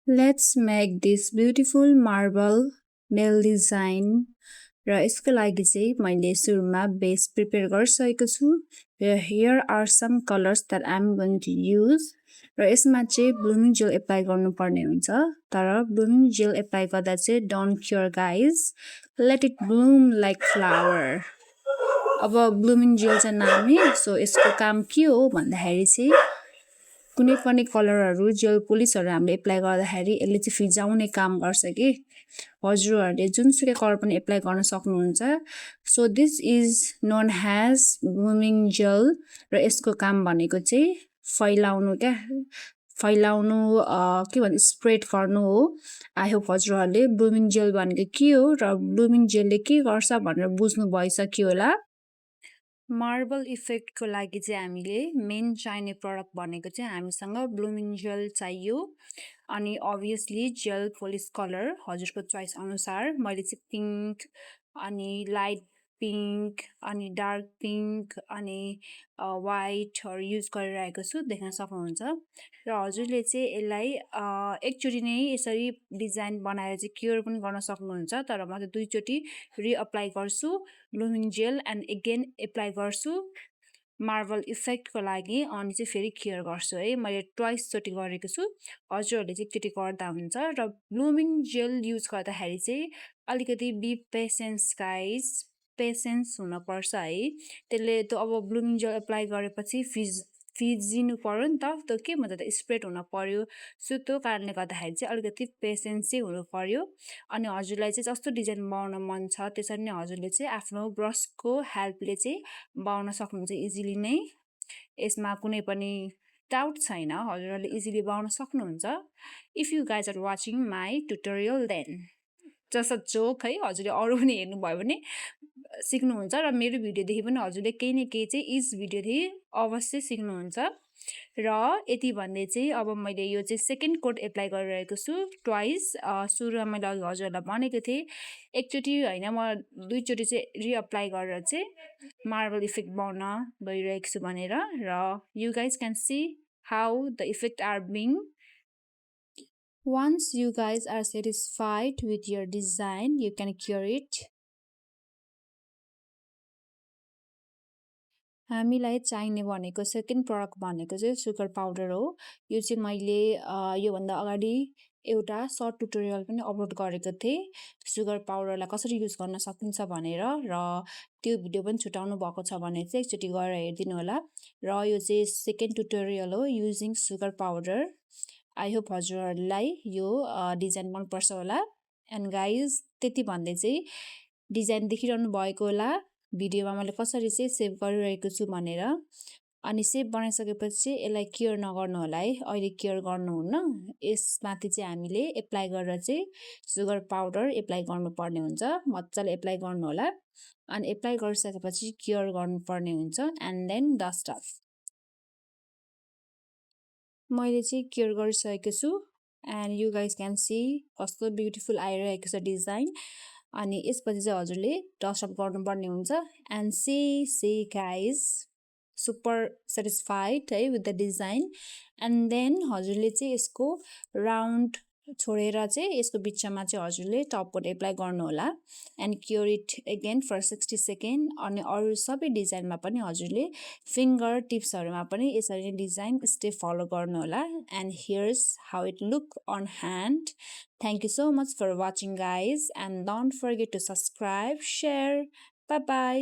Let's make this beautiful marble nail design र यसको लागि चाहिँ मैले सुरुमा बेस प्रिपेयर गरिसकेको छु र here are some colors that I'm going to use र यसमा चाहिँ ब्लुमिङ जेल एप्लाई गर्नुपर्ने हुन्छ तर ब्लुमिङ जेल एप्लाई गर्दा चाहिँ don't cure guys, let it bloom like flower. अब ब्लुमिङ जेल चाहिँ नामी सो यसको काम के हो भन्दाखेरि चाहिँ कुनै पनि कलरहरू जेल पोलिसहरू हामीले एप्लाई गर्दाखेरि यसले चाहिँ फिजाउने काम गर्छ कि हजुरहरूले जुनसुकै कलर पनि एप्लाई गर्न सक्नुहुन्छ so this is known as blooming gel र यसको काम भनेको चाहिँ फैलाउनु फैलाउनु के भन्छ स्प्रेड गर्नु हो आई होप हजुरहरूले ब्लुमिङ जेल भनेको के हो र ब्लुमिङ जेलले के गर्छ भनेर बुझ्नु भइसक्यो होला मार्बल इफेक्टको लागि चाहिँ हामीले मेन चाहिने प्रडक्ट भनेको चाहिँ हामीसँग ब्लुमिङ जेल चाहियो अनि अभियसली जेल पोलिस कलर हजुरको चोइस अनुसार मैले चाहिँ पिङ्क अनि लाइट पिङ्क अनि डार्क पिङ्क अनि वाइटहरू युज गरिरहेको छु देख्न सक्नुहुन्छ र हजुरले चाहिँ यसलाई एकचोटि नै यसरी डिजाइन बनाएर चाहिँ क्योर पनि गर्न सक्नुहुन्छ तर म चाहिँ दुईचोटि रिअप्लाई गर्छु ब्लुमिङ जेल एन्ड एगेन एप्लाई गर्छु मार्बल इफेक्टको लागि अनि चाहिँ फेरि क्योर गर्छु है मैले ट्वाइसचोटि गरेको छु हजुरहरूले चाहिँ एकचोटि गर्दा हुन्छ र ब्लुमिङ जेल युज गर्दाखेरि चाहिँ अलिकति बी पेसेन्स गाइज पेसेन्स हुनपर्छ है त्यसले त अब ब्लुमिङ जेल एप्लाई गरेपछि फिजिनु पर्यो नि त के भन्छ त स्प्रेड हुन पर्यो सो त्यो कारणले गर्दाखेरि चाहिँ अलिकति पेसेन्स चाहिँ हुनु पर्यो अनि हजुरलाई चाहिँ जस्तो डिजाइन बनाउन मन छ त्यसरी नै हजुरले चाहिँ आफ्नो ब्रसको हेल्पले चाहिँ बनाउन सक्नुहुन्छ इजिली नै यसमा कुनै पनि डाउट छैन हजुरहरूले इजिली बनाउन सक्नुहुन्छ if you guys are watching my tutorial then just a joke है हजुरले अरू पनि हेर्नुभयो भने सिक्नुहुन्छ र मेरो भिडियोदेखि पनि हजुरले केही न केही चाहिँ इज भिडियोदेखि अवश्य सिक्नुहुन्छ र यति भन्दै चाहिँ अब मैले यो चाहिँ सेकेन्ड कोट एप्लाई गरिरहेको छु ट्वाइस सुरुमा मैले अघि हजुरहरूलाई भनेको थिएँ एकचोटि होइन म दुईचोटि चाहिँ रिअप्लाई गरेर चाहिँ मार्बल इफेक्ट बनाउन गइरहेको छु भनेर र you guys can see how the effect are being Once you guys are satisfied with your design, you can cure it. हामीलाई चाहिने भनेको सेकेन्ड प्रडक्ट भनेको चाहिँ सुगर पाउडर हो यो चाहिँ मैले योभन्दा अगाडि एउटा सर्ट ट्युटोरियल पनि अपलोड गरेको थिएँ सुगर पाउडरलाई कसरी युज गर्न सकिन्छ भनेर र त्यो भिडियो पनि छुटाउनु भएको छ भने चाहिँ एकचोटि गएर हेरिदिनु होला र यो चाहिँ सेकेन्ड ट्युटोरियल हो using sugar powder I hope हजुरहरूलाई यो डिजाइन मनपर्छ होला एन्ड गाइज त्यति भन्दै चाहिँ डिजाइन देखिरहनु भएको होला भिडियोमा मैले कसरी चाहिँ सेभ गरिरहेको छु भनेर अनि सेभ बनाइसकेपछि चाहिँ यसलाई केयर नगर्नु होला है अहिले केयर गर्नुहुन्न यसमाथि चाहिँ हामीले एप्लाई गरेर चाहिँ सुगर पाउडर एप्लाई गर्नुपर्ने हुन्छ मजाले एप्लाई गर्नु होला अनि एप्लाई गरिसकेपछि केयर गर्नुपर्ने हुन्छ एन्ड देन डस्ट अफ मैले चाहिँ केयर गरिसकेको छु and you guys can see कस्तो ब्युटिफुल आइरहेको छ डिजाइन अनि यसपछि चाहिँ हजुरले डस्ट अप गर्नुपर्ने हुन्छ and see guys super satisfied है with the design and then हजुरले चाहिँ यसको राउन्ड छोडेर चाहिँ यसको बिचमा चाहिँ हजुरले टपकोट एप्लाई गर्नु होला and cure it again for 60 second अनि अरू सबै डिजाइनमा पनि हजुरले फिङ्गर टिप्सहरूमा पनि यसरी नै डिजाइन स्टेप फलो गर्नु होला and here's how it look on hand Thank you so much for watching guys and don't forget to subscribe, share, bye bye.